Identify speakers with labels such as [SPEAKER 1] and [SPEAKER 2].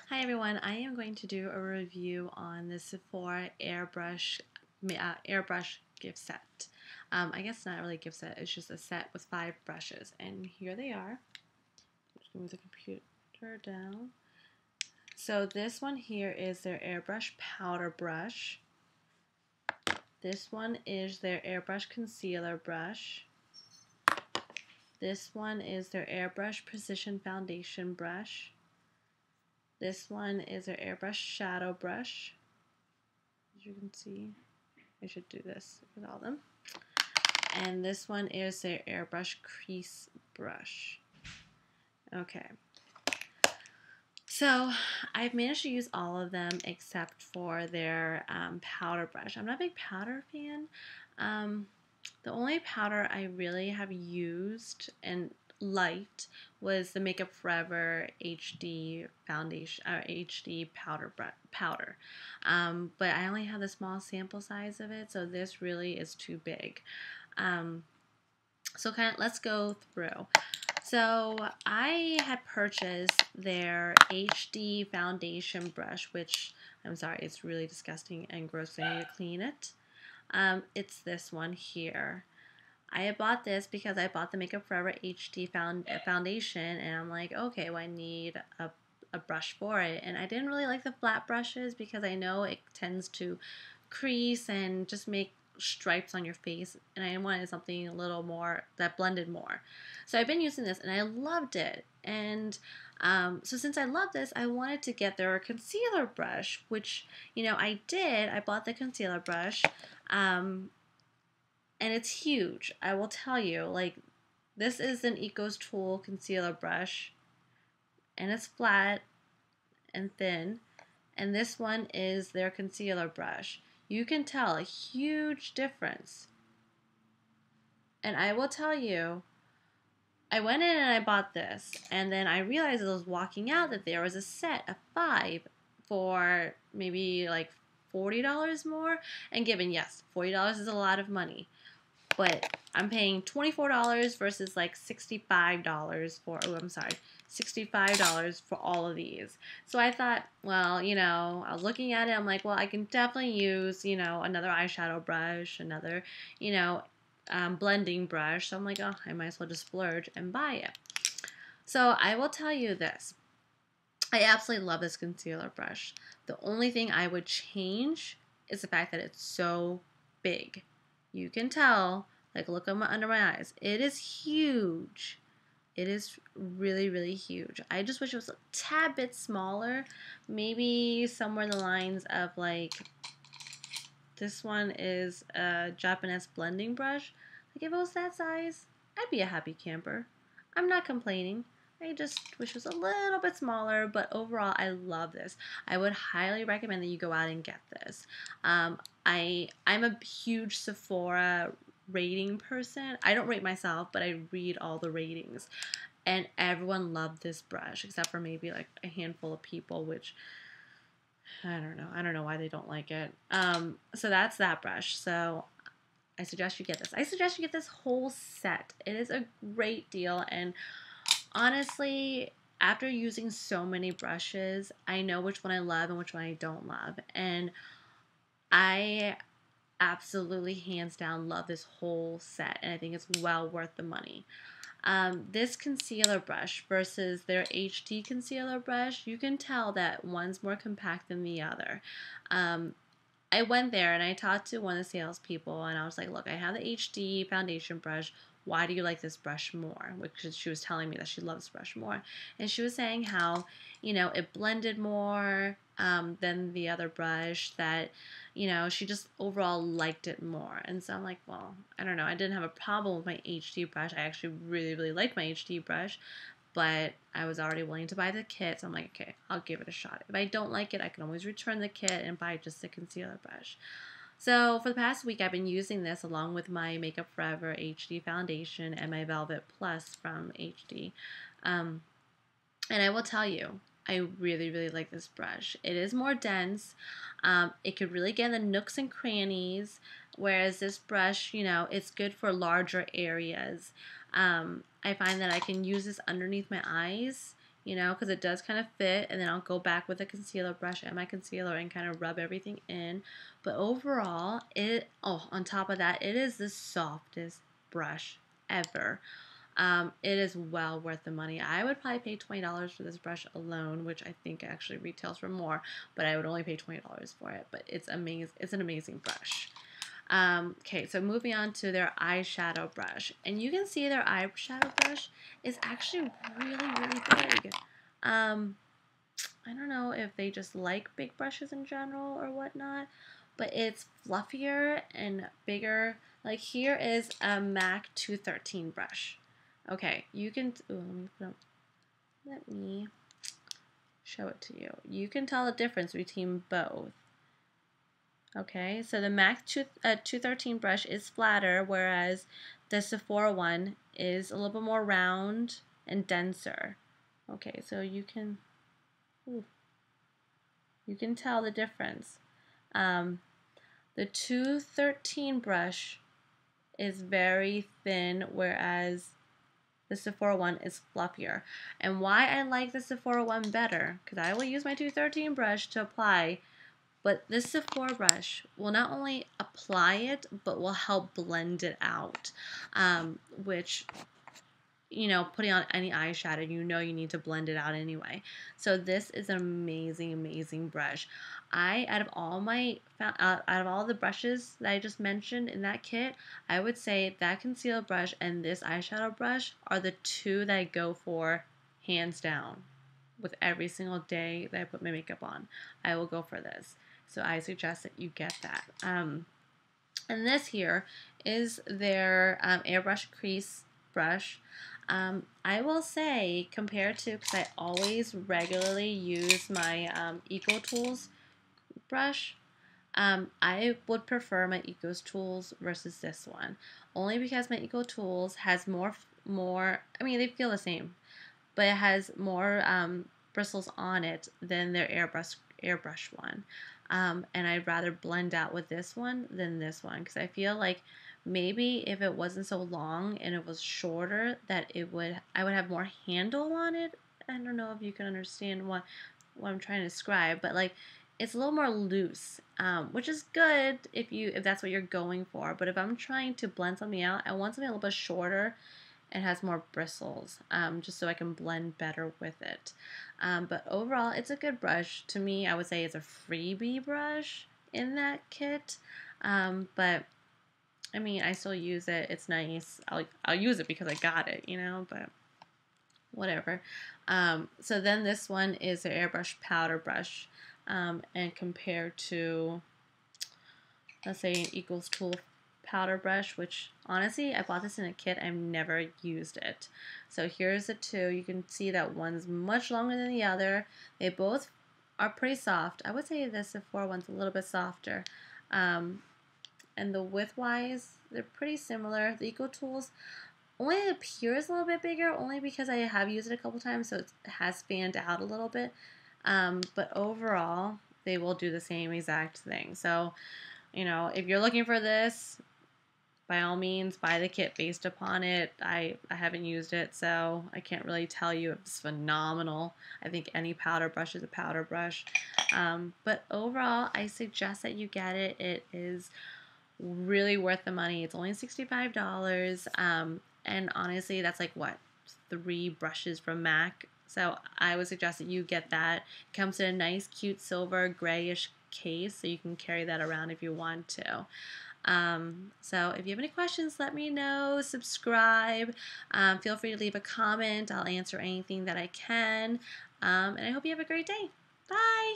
[SPEAKER 1] Hi everyone, I am going to do a review on the Sephora Airbrush gift set. I guess not really a gift set, it's just a set with 5 brushes, and here they are. I'm just going to move the computer down. So this one here is their Airbrush Powder Brush. This one is their Airbrush Concealer Brush. This one is their Airbrush Precision Foundation Brush. This one is their Airbrush Shadow Brush. As you can see, I should do this with all of them. And this one is their Airbrush Crease Brush. Okay. So I've managed to use all of them except for their powder brush. I'm not a big powder fan. The only powder I really have used and liked was the Makeup Forever HD foundation or HD powder. But I only have the small sample size of it, so this really is too big. So let's go through. So I had purchased their HD foundation brush, which I'm sorry, it's really disgusting and gross. I need to clean it. It's this one here. I had bought this because I bought the Makeup Forever HD foundation, and I'm like, okay, well, I need a brush for it. And I didn't really like the flat brushes because I know it tends to crease and just make stripes on your face, and I wanted something a little more that blended more. So I've been using this and I loved it. And so since I love this, I wanted to get their concealer brush, which, you know, I did. I bought the concealer brush. And it's huge. I will tell you, like, this is an Eco's Tool concealer brush, and it's flat and thin, and this one is their concealer brush. You can tell a huge difference. And I will tell you, I went in and I bought this, and then I realized as I was walking out that there was a set of 5 for maybe like $40 more, and given, yes, $40 is a lot of money. But I'm paying $24 versus like $65 for, oh, I'm sorry, $65 for all of these. So I thought, well, you know, I was looking at it, I'm like, well, I can definitely use, you know, another eyeshadow brush, another, you know, blending brush. So I'm like, oh, I might as well just splurge and buy it. So I will tell you this. I absolutely love this concealer brush. The only thing I would change is the fact that it's so big. You can tell, like, look under my eyes. It is huge. It is really, really huge. I just wish it was a tad bit smaller. Maybe somewhere in the lines of, like, this one is a Japanese blending brush. Like, if it was that size, I'd be a happy camper. I'm not complaining. I just wish it was a little bit smaller, but overall, I love this. I would highly recommend that you go out and get this. I'm a huge Sephora rating person. I don't rate myself, but I read all the ratings. And everyone loved this brush, except for maybe like a handful of people, which I don't know. I don't know why they don't like it. So that's that brush. So I suggest you get this. I suggest you get this whole set. It is a great deal, and honestly, after using so many brushes, I know which one I love and which one I don't love. And I absolutely, hands down, love this whole set. And I think it's well worth the money. This concealer brush versus their HD concealer brush, you can tell that one's more compact than the other. I went there and I talked to one of the salespeople, and I was like, look, I have the HD foundation brush. Why do you like this brush more? Which she was telling me that she loves this brush more. And she was saying how, you know, it blended more than the other brush, that, you know, she just overall liked it more. And so I'm like, well, I don't know. I didn't have a problem with my HD brush. I actually really, really like my HD brush. But I was already willing to buy the kit, so I'm like, okay, I'll give it a shot. If I don't like it, I can always return the kit and buy just the concealer brush. So for the past week, I've been using this along with my Makeup Forever HD foundation and my Velvet Plus from HD. And I will tell you, I really, really like this brush. It is more dense. It could really get in the nooks and crannies, whereas this brush, you know, it's good for larger areas. I find that I can use this underneath my eyes, you know, because it does kind of fit, and then I'll go back with a concealer brush and my concealer and kind of rub everything in. But overall, on top of that, it is the softest brush ever. It is well worth the money. I would probably pay $20 for this brush alone, which I think actually retails for more, but I would only pay $20 for it. But it's amazing. It's an amazing brush. Okay, so moving on to their eyeshadow brush. And you can see their eyeshadow brush is actually really, really big. I don't know if they just like big brushes in general or whatnot, but it's fluffier and bigger. Like here is a MAC 213 brush. Okay, you can, let me show it to you. You can tell the difference between both. Okay, so the MAC 213 brush is flatter, whereas the Sephora one is a little bit more round and denser. Okay, so you can tell the difference. The 213 brush is very thin, whereas the Sephora one is fluffier. And why I like the Sephora one better, because I will use my 213 brush to apply, but this Sephora brush will not only apply it, but will help blend it out, which, you know, putting on any eyeshadow, you know you need to blend it out anyway. So this is an amazing, amazing brush. Out of all the brushes that I just mentioned in that kit, I would say that concealer brush and this eyeshadow brush are the two that I go for hands down. With every single day that I put my makeup on, I will go for this. So I suggest that you get that. And this here is their airbrush crease brush. I will say, compared to, because I always regularly use my Eco Tools brush, I would prefer my Eco Tools versus this one. Only because my Eco Tools has more, I mean, they feel the same, but it has more bristles on it than their airbrush one. And I'd rather blend out with this one than this one, because I feel like maybe if it wasn't so long and it was shorter, that I would have more handle on it. I don't know if you can understand what I'm trying to describe, but like it's a little more loose, which is good if that's what you're going for. But if I'm trying to blend something out, I want something a little bit shorter and has more bristles, just so I can blend better with it. But overall, it's a good brush. To me, I would say it's a freebie brush in that kit. But I mean, I still use it. It's nice. I'll use it because I got it, you know, but whatever. So then this one is an airbrush powder brush. And compared to, let's say, an Equals Tool powder brush, which honestly, I bought this in a kit. I've never used it. So here's the two. You can see that one's much longer than the other. They both are pretty soft. I would say the Sephora one's a little bit softer. And the width-wise, they're pretty similar. The Eco Tools only appears a little bit bigger, only because I have used it a couple times, so it has fanned out a little bit. But overall, they will do the same exact thing. So, you know, if you're looking for this, by all means, buy the kit based upon it. I haven't used it, so I can't really tell you if it's phenomenal. I think any powder brush is a powder brush. But overall, I suggest that you get it. It is really worth the money. It's only $65. And honestly, that's like, what, 3 brushes from MAC? So I would suggest that you get that. It comes in a nice, cute silver grayish case, so you can carry that around if you want to. So if you have any questions, let me know. Subscribe. Feel free to leave a comment. I'll answer anything that I can. And I hope you have a great day. Bye!